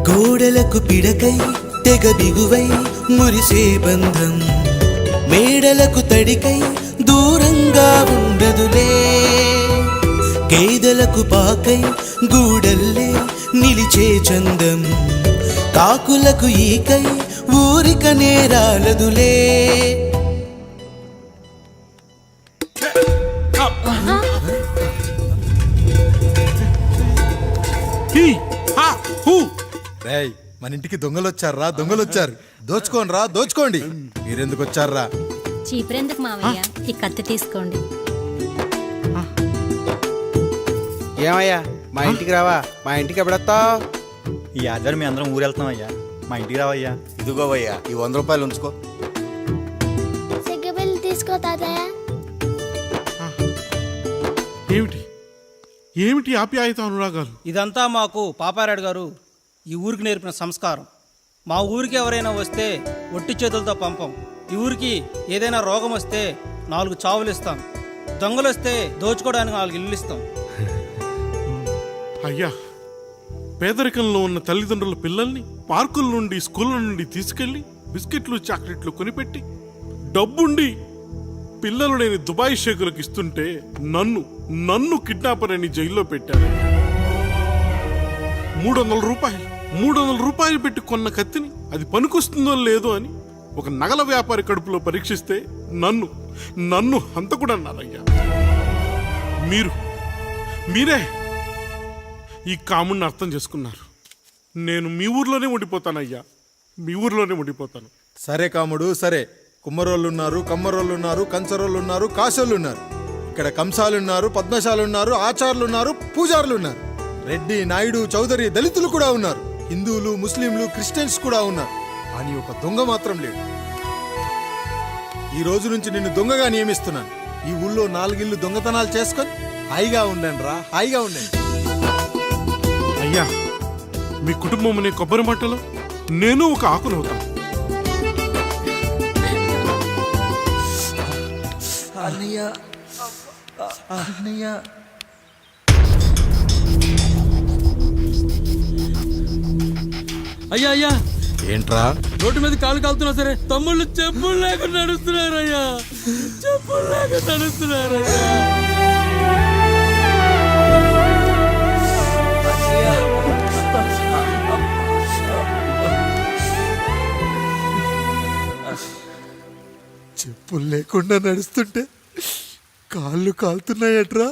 గోడలకు పిడకై తెగ బిగువై మురిసే బంధం, మేడలకు తడికై దూరంగా ఉండదులే. కేదలకు పాకై గూడల్లే నిలిచే చందం, కాకులకు ఈకై ఊరిక నేరాలదులే. మన ఇంటికి దొంగలొచ్చారా? దొంగలొచ్చారు. దోచుకోండి రా, దోచుకోండి. మీరెందుకు వచ్చారా? చీపురెందుకు మావయ్య, ఈ కత్తి తీసుకోండి. ఏమయ్యా మా ఇంటికి రావా? మా ఇంటికి ఎప్పుడొస్తావు? ఈ ఆదివారం మీ అందరం ఊరు వెళ్తున్నాం అయ్యా, మా ఇంటికి రావయ్యా. ఇదిగోవయ్యా ఈ 100 రూపాయలు ఉంచుకో. సిగ్గబిల్లి తీసుకో తాతయ్య. ఏమిటి ఏమిటి ఆప్యాయత అనురాగాలు? ఇదంతా మాకు పాపారాయుడు గారు ఈ ఊరికి నేర్పిన సంస్కారం. మా ఊరికి ఎవరైనా వస్తే ఒట్టి చేతులతో పంపం. ఈ ఊరికి ఏదైనా రోగం వస్తే 4 చావులు ఇస్తాం. దొంగలు వస్తే దోచుకోవడానికి 4 ఇల్లు ఇస్తాం. అయ్యా, పేదరికంలో ఉన్న తల్లిదండ్రుల పిల్లల్ని పార్కుల నుండి స్కూళ్ళ నుండి తీసుకెళ్లి బిస్కెట్లు చాక్లెట్లు కొనిపెట్టి డబ్బుండి పిల్లలు లేని దుబాయ్ షేకులకు ఇస్తుంటే నన్ను కిడ్నాపర్ అని జైల్లో పెట్టారు. 300 రూపాయలు పెట్టి కొన్న కత్తిని అది పనికొస్తుందో లేదో అని ఒక నగల వ్యాపారి కడుపులో పరీక్షిస్తే నన్ను హంతకుడు అన్నారయ్యా. మీరే ఈ కాముడిని అర్థం చేసుకున్నారు. నేను మీ ఊర్లోనే ఉండిపోతానయ్యా, మీ ఊర్లోనే ఉండిపోతాను. సరే కాముడు, సరే. కుమ్మరోళ్ళున్నారు, కమ్మరోళ్ళున్నారు, కంచరోళ్ళున్నారు, కాశోళ్ళున్నారు. ఇక్కడ కంసాలున్నారు, పద్మశాలున్నారు, ఆచార్యులున్నారు, పూజారులున్నారు. రెడ్డి, నాయుడు, చౌదరి, దళితులు కూడా ఉన్నారు. హిందువులు, ముస్లింలు, క్రిస్టియన్స్ కూడా ఉన్నారు. కానీ ఒక దొంగ మాత్రం లేడు. ఈ రోజు నుంచి నిన్ను దొంగగా నియమిస్తున్నాను. ఈ ఊళ్ళో 4 ఇళ్ళు దొంగతనాలు చేసుకొని హాయిగా ఉండండి రా, హాయిగా ఉండండి. అయ్యా, మీ కుటుంబం అనే కొబ్బరి మట్టలో నేను ఒక ఆకునవుతాను. అయ్యా అయ్యా, ఏంట్రా? రోడ్డు మీద కాలు కాలుతున్నా సరే తమ్ముళ్ళు చెప్పులు లేకుండా నడుస్తున్నారయ్యా, చెప్పులు లేకుండా నడుస్తున్నారయ్యా. చెప్పులు లేకుండా నడుస్తుంటే కాళ్ళు కాలుతున్నాయట్రా.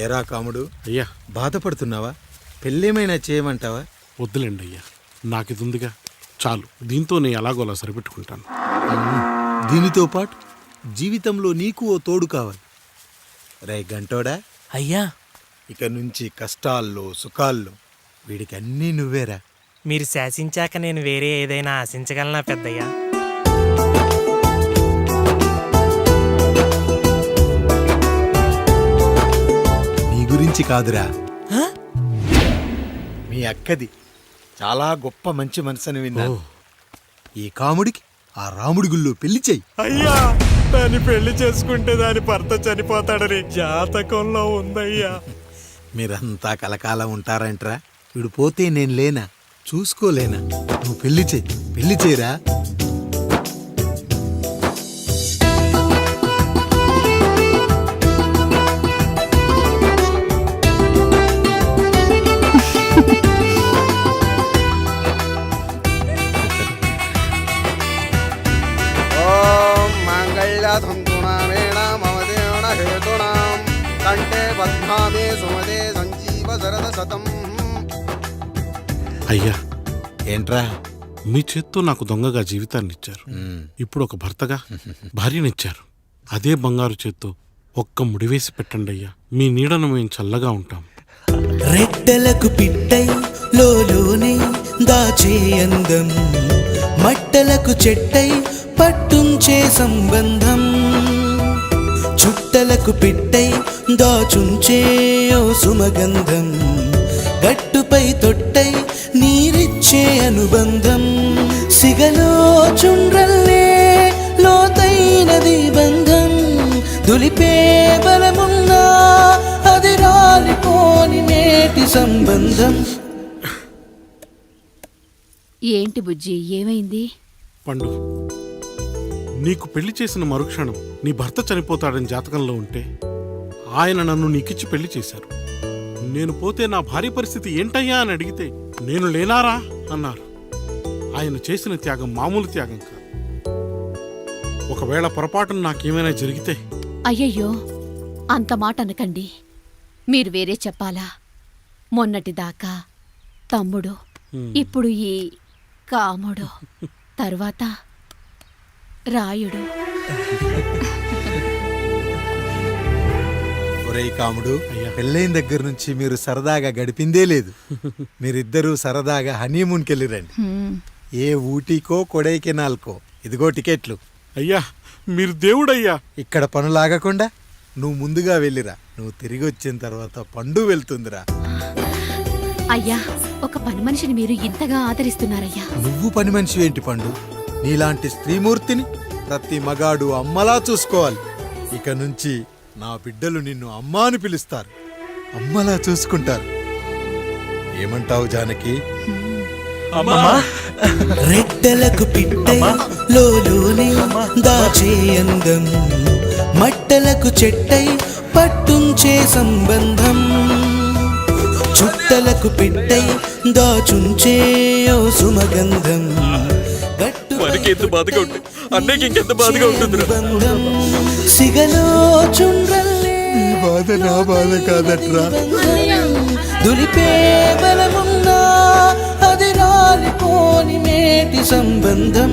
ఏరా కాముడు, అయ్యా, బాధపడుతున్నావా? పెళ్ళేమైనా చేయమంటావా? వద్దులేండి అయ్యా, నాకు ఇది ఉందిగా చాలు. దీంతో నేను ఎలాగోలా సరిపెట్టుకుంటాను. దీనితో పాటు జీవితంలో నీకు ఓ తోడు కావాలి. రే గంటోడా అయ్యా, ఇక నుంచి కష్టాల్లో సుఖాల్లో వీడికి అన్నీ నువ్వేరా. మీరు శాసించాక నేను వేరే ఏదైనా ఆశించగలనా పెద్దయ్యా? గురించి కాదురా, మీ అక్కది చాలా గొప్ప మంచి మనసుని విన్నాను. ఈ కాముడికి ఆ రాముడి గుళ్ళో పెళ్లి చెయ్యి. అయ్యా, దాన్ని పెళ్లి చేసుకుంటే దాని భర్త చనిపోతాడని జాతకంలో ఉందయ్యా. మీరంతా కలకాలం ఉంటారంట్రా. వీడు పోతే నేను లేనా, చూసుకోలేనా? నువ్వు పెళ్లి చేయరా. అయ్యా, ఏంట్రా? మీ చేత్తో నాకు దొంగగా జీవితాన్ని ఇచ్చారు. ఇప్పుడు ఒక భర్తగా భార్యనిచ్చారు. అదే బంగారు చేత్తో ఒక్క ముడివేసి పెట్టండి అయ్యా. మీ నీడను మేము చల్లగా ఉంటాం. రెట్టలకు పిట్టై లోలోనే దాచే అందం, మట్టలకు చెట్టై పట్టుంచే సంబంధం, చుట్టలకు పిట్టై దాచుంచే ఓ సుమగంధం, గట్టుపై తొట్టై నీరిచ్చే అనుబంధం, సిగలో చుండ్రల్లే లోతైనది బంధం, దులిపే బలమున్నా అది రాలిపోని నేటి సంబంధం. ఏంటి బుజ్జి, ఏమైంది? పండు, నీకు పెళ్లి చేసిన మరుక్షణం నీ భర్త చనిపోతాడని జాతకంలో ఉంటే ఆయన నన్ను నీకిచ్చి పెళ్లి చేశారు. నేను పోతే నా భార్య పరిస్థితి ఏంటయ్యా అని అడిగితే నేను లేనారా అన్నారు. ఆయన చేసిన త్యాగం మామూలు త్యాగం కాదు. ఒకవేళ పొరపాటున నాకేమైనా జరిగితే? అయ్యయ్యో, అంత మాట అనకండి. మీరు వేరే చెప్పాలా? మొన్నటిదాకా తమ్ముడు, ఇప్పుడు ఈ కాముడు, తరువాత రాయుడు. ఒరేయ్ కాముడు, పెళ్ళైన దగ్గర నుంచి మీరు సరదాగా గడిపిందే లేదు. మీరిద్దరూ సరదాగా హనీమూన్కి వెళ్ళిరండి. ఏ ఊటీకో కొడైకెనాల్కో. ఇదిగో టికెట్లు. అయ్యా, మీరు దేవుడయ్యా. ఇక్కడ పనులాగకుండా నువ్వు ముందుగా వెళ్ళిరా. నువ్వు తిరిగి వచ్చిన తర్వాత పండు వెళ్తుందిరా. అయ్యా, ఒక పని మనిషిని మీరు ఇంతగా ఆదరిస్తున్నారయ్యా. నువ్వు పని మనిషి ఏంటి పండు? నీలాంటి స్త్రీమూర్తిని ప్రతి మగాడు అమ్మలా చూసుకోవాలి. ఇక నుంచి నా బిడ్డలు నిన్ను అమ్మా అని పిలుస్తారు, అమ్మలా చూసుకుంటారు. ఏమంటావు జానకి? రెట్టలకు పిట్టై లోలోనే దాచే అందం, మట్టలకు చెట్టై పట్టుంచే సంబంధం, చుట్టలకు పిట్టై దాచుంచే ఓ సుమగంధం, అనుబంధం, సిగలో చుండ్రల్లే ఈ బాధ నా బాధ కాదట్రా. దులిపే బలమున్నా అది రాలిపోని మేటి సంబంధం.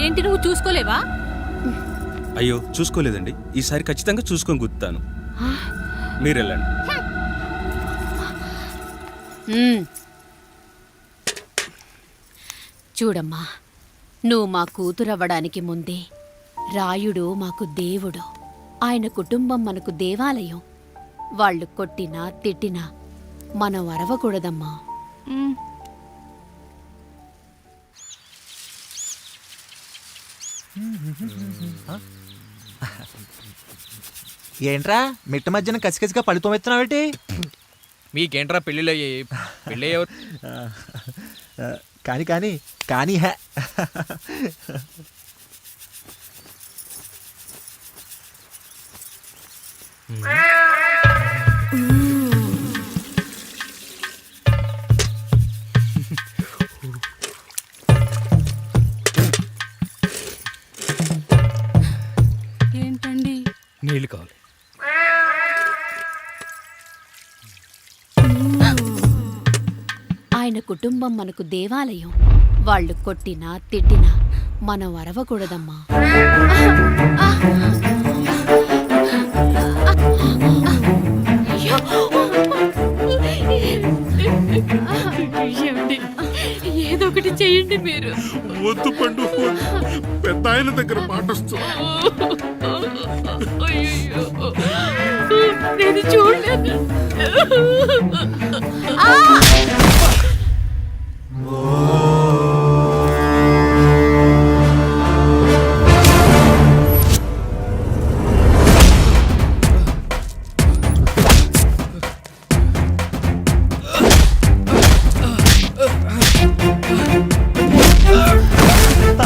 ఏంటి, నువ్వు చూసుకోలేవా? అయ్యో, చూసుకోలేదండి. ఈసారి ఖచ్చితంగా చూసుకొని గుర్తాను. మీరు వెళ్ళండి. చూడమ్మా, నువ్వు మా కూతురవ్వడానికి ముందే రాయుడు మాకు దేవుడు. ఆయన కుటుంబం మనకు దేవాలయం. వాళ్ళు కొట్టినా తిట్టినా మనం అరవకూడదమ్మా. ఏంట్రా మిట్ట మధ్యన కసికసిగా పడిపోమెత్తున్నావేటి? మీకేంట్రా పెళ్ళిళ్ళు అయ్యాయి? పెళ్ళి ఎవరు? కానీ కానీ కానీ హే ఏంటండి? నీళ్ళు కావాలి. ఆయన కుటుంబం మనకు దేవాలయం. వాళ్ళు కొట్టినా తిట్టినా మనం అరవకూడదమ్మా. ఏదో ఒకటి చెయ్యండి మీరు. వద్దు పండు, పెద్ద ఆయన దగ్గర మాట వస్తుంది. నేను చూడలేదు.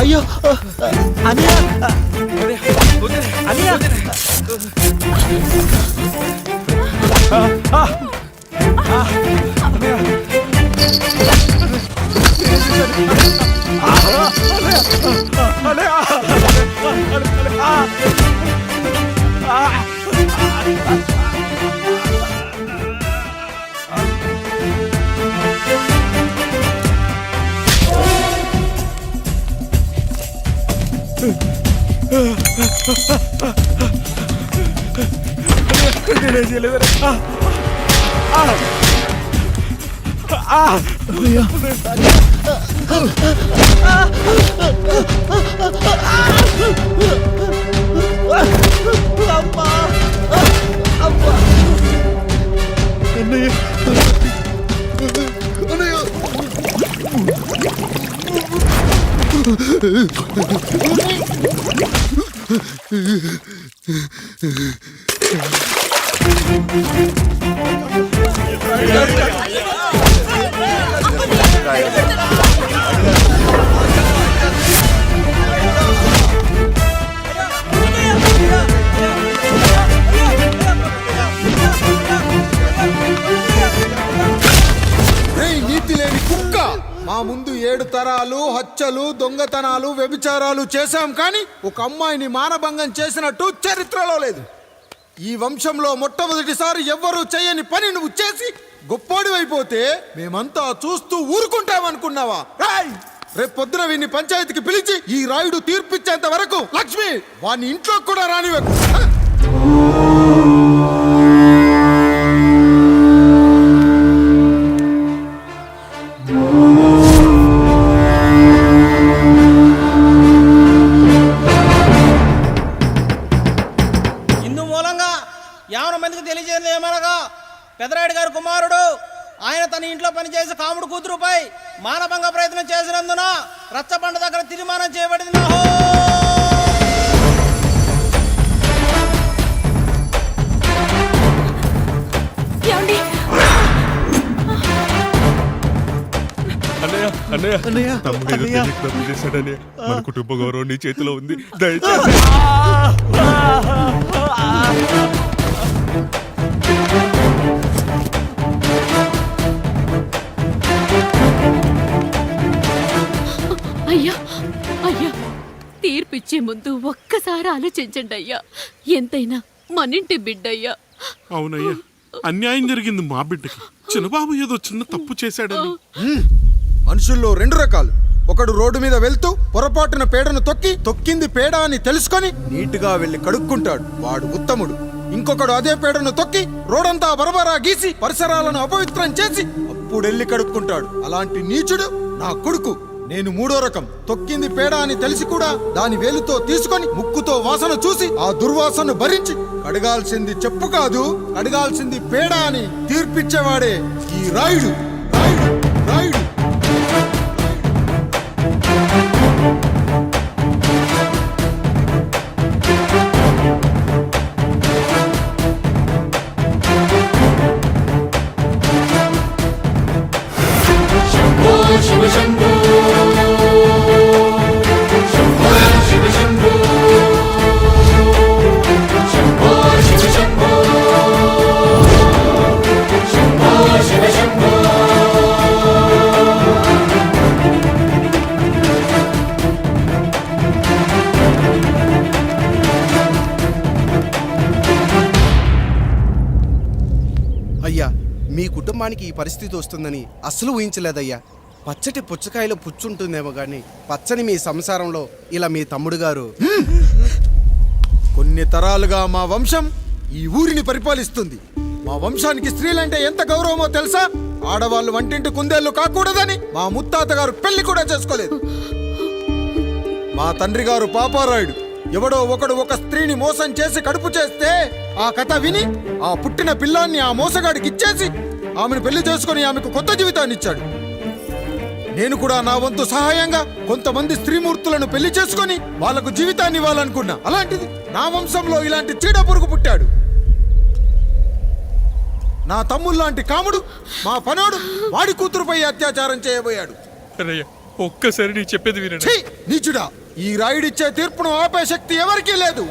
అయ్యో అనియా అనియా నీతి లేని కుక్క, మా ముందు 7 తరాలు హత్యలు, దొంగతనాలు, వ్యభిచారాలు చేశాం, కానీ ఒక అమ్మాయిని మానభంగం చేసినట్టు చరిత్రలో లేదు. ఈ వంశంలో మొట్టమొదటిసారి ఎవ్వరూ చేయని పని నువ్వు చేసి గొప్పోడివైపోతే మేమంతా చూస్తూ ఊరుకుంటామనుకున్నావా? రేపు పొద్దున వీడిని పంచాయతీకి పిలిచి ఈ రాయుడు తీర్పిచ్చేంత వరకు లక్ష్మి వాడిని ఇంట్లో కూడా రానివ్వకు. ఇందు మూలంగా 50 మందికి తెలియజేది ఏమనగా, పెదరాయుడు గారు కుమారుడు ఆయన తన ఇంట్లో పనిచేసే కాముడు కూతురుపై మానభంగ ప్రయత్నం చేసినందున రచ్చబండ దగ్గర తీర్మానం చేయబడింది. తప్పు చేశాడని మన కుటుంబ గౌరవం నీ చేతిలో ఉంది. దయచేసి అయ్యా అయ్యా, తీర్పిచ్చే ముందు ఒక్కసారి ఆలోచించండి అయ్యా. ఎంతైనా మనింటి బిడ్డయ్యా. అవునయ్యా, అన్యాయం జరిగింది మా బిడ్డకి. చిన్నబాబు ఏదో చిన్న తప్పు చేశాడని. మనుషుల్లో 2 రకాలు. ఒకడు రోడ్డు మీద వెళ్తూ పొరపాటున పేడను తొక్కింది పేడ అని తెలుసుకొని నీటుగా వెళ్లి కడుక్కుంటాడు, వాడు ఉత్తముడు. ఇంకొకడు అదే పేడను తొక్కి రోడంతా బరబరా గీసి పరిసరాలను అపవిత్రం చేసి అప్పుడెళ్ళి కడుక్కుంటాడు. అలాంటి నీచుడు నా కొడుకు. నేను 3వ రకం. తొక్కింది పేడ అని తెలిసి కూడా దాని వేలుతో తీసుకొని ముక్కుతో వాసన చూసి ఆ దుర్వాసన భరించి కడగాల్సింది చెప్పు కాదు, కడగాల్సింది పేడ అని తీర్పిచ్చేవాడే ఈ రాయుడు. రాయుడు రాయుడు అయ్యా, మీ కుటుంబానికి ఈ పరిస్థితి వస్తుందని అస్సలు ఊహించలేదయ్యా. పచ్చటి పుచ్చకాయలో పుచ్చుంటుందేమో గాని పచ్చని మీ సంసారంలో ఇలా మీ తమ్ముడు గారు కొన్ని తరాలుగా మా వంశం ఈ ఊరిని పరిపాలిస్తుంది. మా వంశానికి స్త్రీలంటే ఎంత గౌరవమో తెలుసా? ఆడవాళ్ళు వంటింటి కుందేళ్లు కాకూడదని మా ముత్తాత గారు పెళ్లి కూడా చేసుకోలేదు. మా తండ్రి గారు పాపారాయుడు ఎవడో ఒకడు ఒక స్త్రీని మోసం చేసి కడుపు చేస్తే ఆ కథ విని ఆ పుట్టిన పిల్లాన్ని ఆ మోసగాడికి ఇచ్చేసి ఆమెను పెళ్లి చేసుకుని ఆమెకు కొత్త జీవితాన్ని ఇచ్చాడు. నేను కూడా నా వంతు సహాయంగా కొంతమంది స్త్రీమూర్తులను పెళ్లి చేసుకొని వాళ్లకు జీవితాన్ని ఇవ్వాలనుకున్నా. అలాంటిది నా వంశంలో ఇలాంటి చీడ పురుగు పుట్టాడు. నా తమ్ముళ్ళలాంటి కాముడు మా పనోడు వాడి కూతురుపై అత్యాచారం చేయబోయాడు. అరయ్య ఒక్కసారి నీ చెప్పేది వినండి. ఛీ! నీచుడా, ఈ రాయుడిచ్చే తీర్పును ఆపే శక్తి ఎవరికీ లేదు.